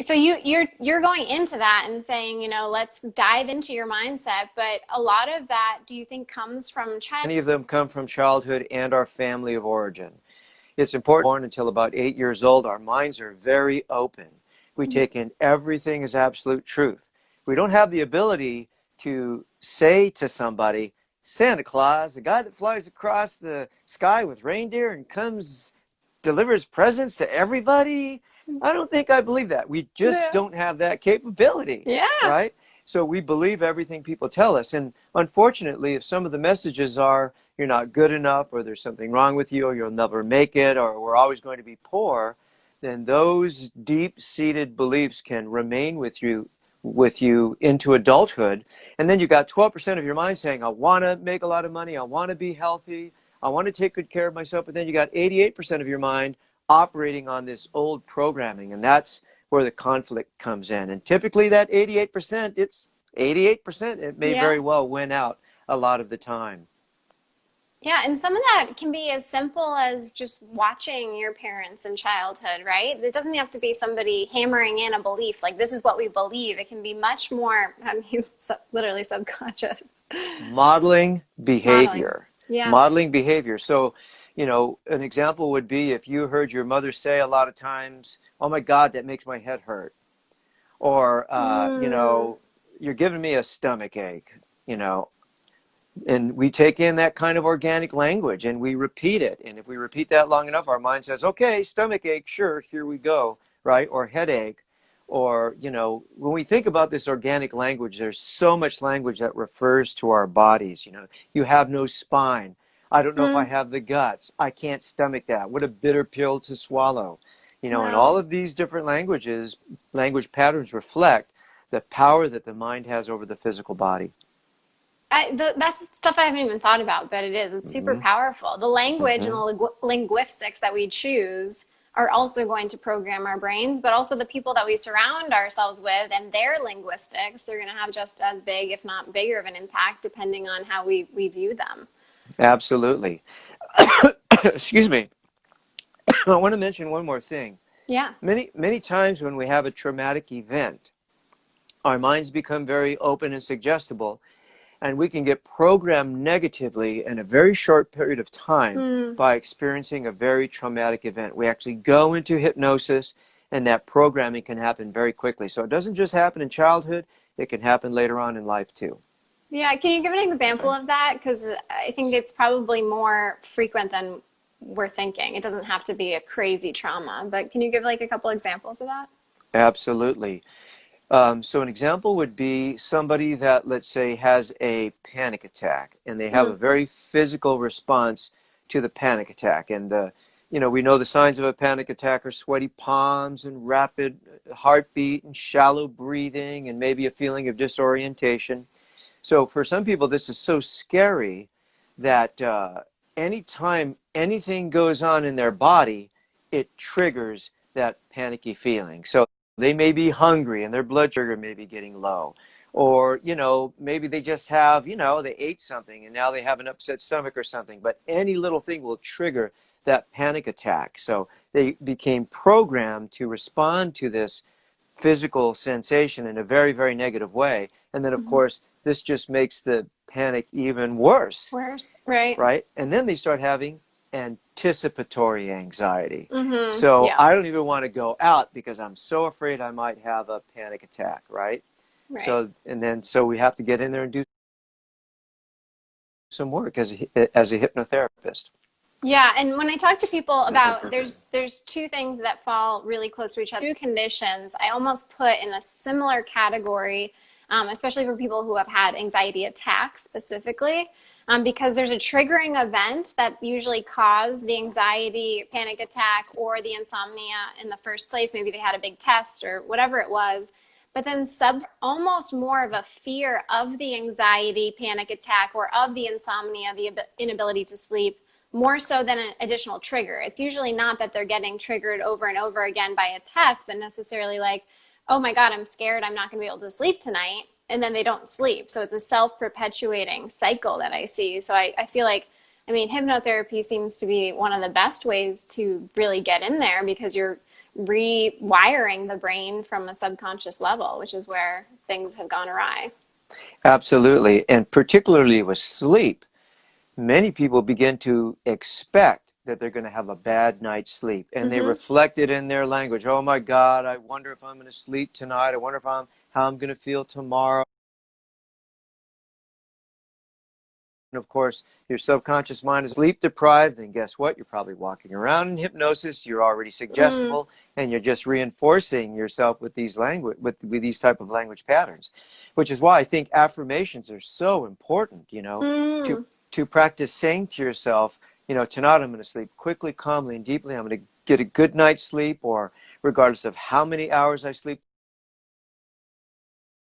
So you're going into that and saying, let's dive into your mindset, but a lot of that, do you think comes from child? Many of them come from childhood and our family of origin. It's important until about 8 years old, our minds are very open. We take in everything as absolute truth. We don't have the ability to say to somebody, Santa Claus, the guy that flies across the sky with reindeer and delivers presents to everybody. I don't think I believe that. We just Yeah. don't have that capability, Yeah. right? So we believe everything people tell us. And unfortunately, if some of the messages are, you're not good enough, or there's something wrong with you, or you'll never make it, or we're always going to be poor, then those deep-seated beliefs can remain with you into adulthood. And then you got 12% of your mind saying, I want to make a lot of money, I want to be healthy, I want to take good care of myself. But then you got 88% of your mind operating on this old programming. And that's where the conflict comes in. And typically that 88%, it's 88%. It may Yeah. very well win out a lot of the time. Yeah, and some of that can be as simple as just watching your parents in childhood, right? It doesn't have to be somebody hammering in a belief like this is what we believe. It can be much more, literally subconscious. Modeling Modeling. behavior. Yeah. Modeling behavior. So, an example would be if you heard your mother say a lot of times, oh my God, that makes my head hurt. Or, Mm, you're giving me a stomach ache, and we take in that kind of organic language and we repeat it. And if we repeat that long enough, our mind says, okay, stomach ache, sure, here we go, right? Or headache. Or, when we think about this organic language, there's so much language that refers to our bodies. You have no spine. I don't know if I mm, have the guts. I can't stomach that. What a bitter pill to swallow. And wow. all of these different language patterns reflect the power that the mind has over the physical body. That's stuff I haven't even thought about, but it is. It's super Mm-hmm. powerful. The language and Mm-hmm. the linguistics that we choose are also going to program our brains, but also the people that we surround ourselves with and their linguistics, they're going to have just as big, if not bigger, of an impact depending on how we view them. Absolutely. Excuse me. I want to mention one more thing. Yeah. Many times when we have a traumatic event, our minds become very open and suggestible, and we can get programmed negatively in a very short period of time Hmm. by experiencing a very traumatic event. We actually go into hypnosis, and that programming can happen very quickly. So it doesn't just happen in childhood, it can happen later on in life too. Yeah. Can you give an example of that? Because I think it's probably more frequent than we're thinking. It doesn't have to be a crazy trauma, but can you give like a couple examples of that? Absolutely. So an example would be somebody that, let's say, has a panic attack, and they have a Mm. very physical response to the panic attack. And we know the signs of a panic attack are sweaty palms and rapid heartbeat and shallow breathing and maybe a feeling of disorientation. So for some people, this is so scary that anytime anything goes on in their body, it triggers that panicky feeling. So they may be hungry and their blood sugar may be getting low. Or, maybe they just have, they ate something and now they have an upset stomach or something. But any little thing will trigger that panic attack. So they became programmed to respond to this physical sensation in a very, very negative way. And then, of Mhm. course, this just makes the panic even worse, Worse, right? right? And then they start having anticipatory anxiety. Mm-hmm. So Yeah, I don't even want to go out because I'm so afraid I might have a panic attack, right? right. So we have to get in there and do some work as a hypnotherapist. Yeah, and when I talk to people about there's two things that fall really close to each other. Two conditions I almost put in a similar category, especially for people who have had anxiety attacks specifically, because there's a triggering event that usually caused the anxiety, panic attack, or the insomnia in the first place. Maybe they had a big test or whatever it was. But then almost more of a fear of the anxiety, panic attack, or of the insomnia, the inability to sleep, more so than an additional trigger. It's usually not that they're getting triggered over and over again by a test, but necessarily like, oh my God, I'm scared, I'm not going to be able to sleep tonight. And then they don't sleep. So it's a self perpetuating cycle that I see. So I feel like, I mean, hypnotherapy seems to be one of the best ways to really get in there because you're rewiring the brain from a subconscious level, which is where things have gone awry. Absolutely. And particularly with sleep, many people begin to expect that they're going to have a bad night's sleep, and they Mm-hmm. reflect it in their language. Oh my God, I wonder if I'm going to sleep tonight. I wonder if how I'm going to feel tomorrow. And of course, your subconscious mind is sleep deprived, and guess what? You're probably walking around in hypnosis. You're already Mm. suggestible, and you're just reinforcing yourself with these with these type of language patterns, which is why I think affirmations are so important. To Mm. to practice saying to yourself, tonight I'm going to sleep quickly, calmly, and deeply. I'm going to get a good night's sleep, or regardless of how many hours I sleep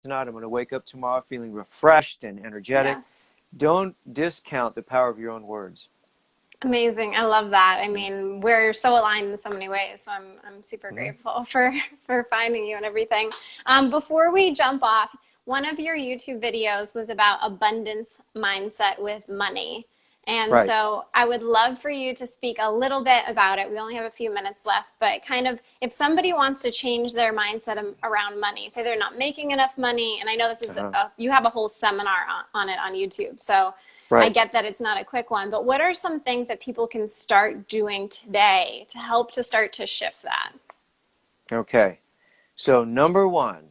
tonight, I'm going to wake up tomorrow feeling refreshed and energetic. Yes. Don't discount the power of your own words. Amazing. I love that. I mean, we're so aligned in so many ways. So I'm super Mm-hmm. grateful for finding you and everything. Before we jump off, one of your YouTube videos was about abundance mindset with money. And Right. so I would love for you to speak a little bit about it. We only have a few minutes left, but kind of if somebody wants to change their mindset around money, say they're not making enough money, and I know this is Uh-huh. you have a whole seminar on it on YouTube. So I Right. get that it's not a quick one, but what are some things that people can start doing today to help to start to shift that? Okay. So number one,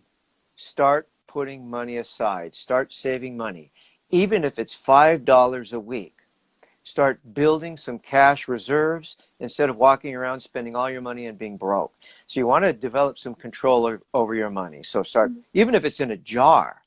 start putting money aside. Start saving money. Even if it's $5 a week. Start building some cash reserves instead of walking around spending all your money and being broke. So you want to develop some control over your money. So start, even if it's in a jar,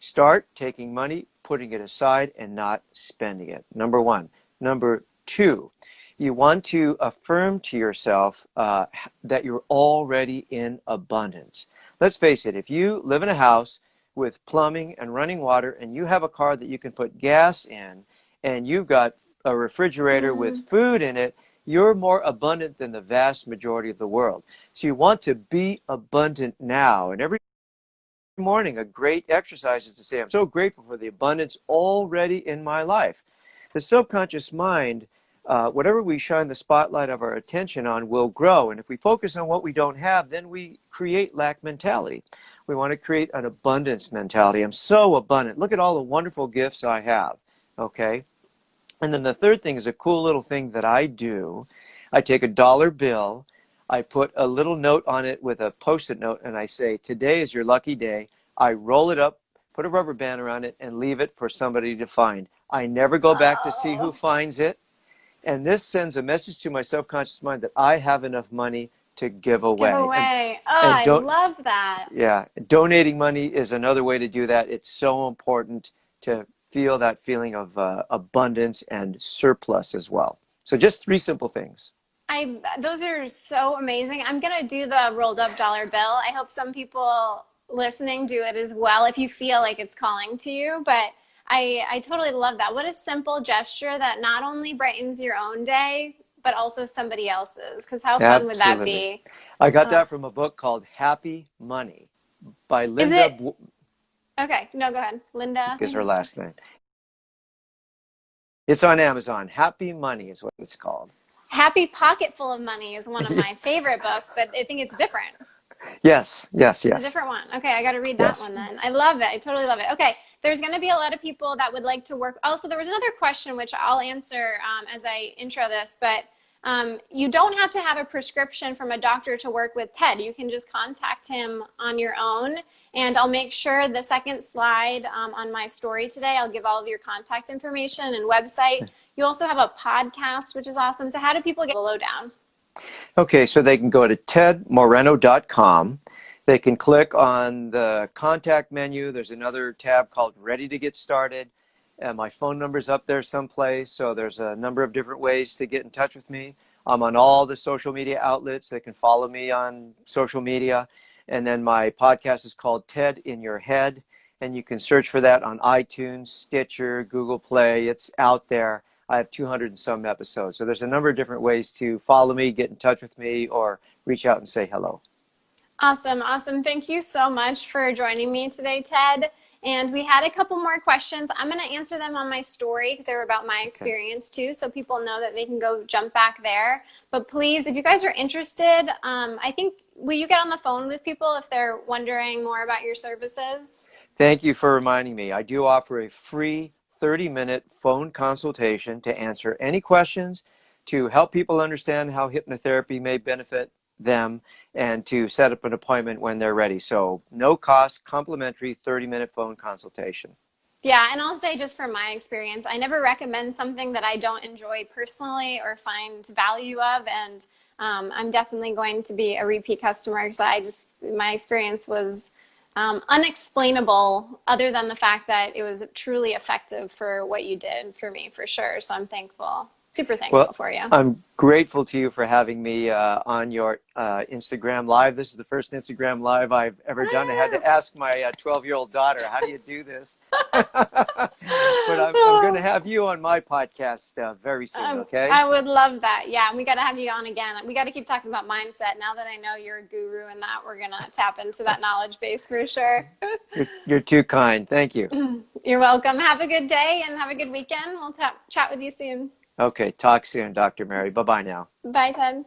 start taking money, putting it aside, and not spending it. Number one. Number two, you want to affirm to yourself that you're already in abundance. Let's face it, if you live in a house with plumbing and running water, and you have a car that you can put gas in, and you've got a refrigerator with Mm. food in it, you're more abundant than the vast majority of the world. So you want to be abundant now. And every morning, a great exercise is to say, I'm so grateful for the abundance already in my life. The subconscious mind, whatever we shine the spotlight of our attention on, will grow. And if we focus on what we don't have, then we create lack mentality. We want to create an abundance mentality. I'm so abundant. Look at all the wonderful gifts I have. Okay? And then the third thing is a cool little thing that I do. I take a dollar bill, I put a little note on it with a post-it note, and I say, today is your lucky day. I roll it up, put a rubber band around it, and leave it for somebody to find. I never go back to see who Oh, finds it. And this sends a message to my subconscious mind that I have enough money to give give away. away. Oh, And I don't love that. Yeah, donating money is another way to do that. It's so important to feel that feeling of abundance and surplus as well. So just three simple things. Those are so amazing. I'm gonna do the rolled up dollar bill. I hope some people listening do it as well if you feel like it's calling to you. But I totally love that. What a simple gesture that not only brightens your own day, but also somebody else's. Because how fun would that Absolutely. be? I got Oh, that from a book called Happy Money by is Linda, it okay? No, go ahead. Linda, is let her me start. last name. It's on Amazon. Happy Money is what it's called. Happy Pocket Full of Money is one of my favorite books, but I think it's different. Yes, yes, It's a yes, different one. Okay, I got to read that yes. one then. I love it. I totally love it. Okay, there's going to be a lot of people that would like to work. Also, there was another question which I'll answer as I intro this, but you don't have to have a prescription from a doctor to work with Ted. You can just contact him on your own. And I'll make sure the second slide on my story today, I'll give all of your contact information and website. You also have a podcast, which is awesome. So, how do people get the lowdown? Okay, so they can go to tedmoreno.com. They can click on the contact menu. There's another tab called Ready to Get Started. And my phone number's up there someplace. So there's a number of different ways to get in touch with me. I'm on all the social media outlets. They can follow me on social media. And then my podcast is called Ted in Your Head. And you can search for that on iTunes, Stitcher, Google Play. It's out there. I have 200 and some episodes. So there's a number of different ways to follow me, get in touch with me, or reach out and say hello. Awesome, awesome. Thank you so much for joining me today, Ted. And we had a couple more questions. I'm going to answer them on my story because they were about my Okay. experience too, so people know that they can go jump back there. But please, if you guys are interested, I think, will you get on the phone with people if they're wondering more about your services? Thank you for reminding me. I do offer a free 30-minute phone consultation to answer any questions, to help people understand how hypnotherapy may benefit them, and to set up an appointment when they're ready. So no cost, complimentary 30-minute phone consultation. Yeah, and I'll say just from my experience, I never recommend something that I don't enjoy personally or find value of. And I'm definitely going to be a repeat customer because my experience was unexplainable other than the fact that it was truly effective for what you did for me, for sure. So I'm thankful, super thankful Well, for you. I'm grateful to you for having me on your Instagram Live. This is the first Instagram Live I've ever done. I had to ask my 12-year-old daughter, how do you do this? But I'm going to have you on my podcast very soon, okay? I would love that. Yeah, and we got to have you on again. We got to keep talking about mindset. Now that I know you're a guru in that, we're going to tap into that knowledge base for sure. You're too kind. Thank you. You're welcome. Have a good day and have a good weekend. We'll chat with you soon. Okay, talk soon, Dr. Mary. Bye-bye now. Bye, Ted.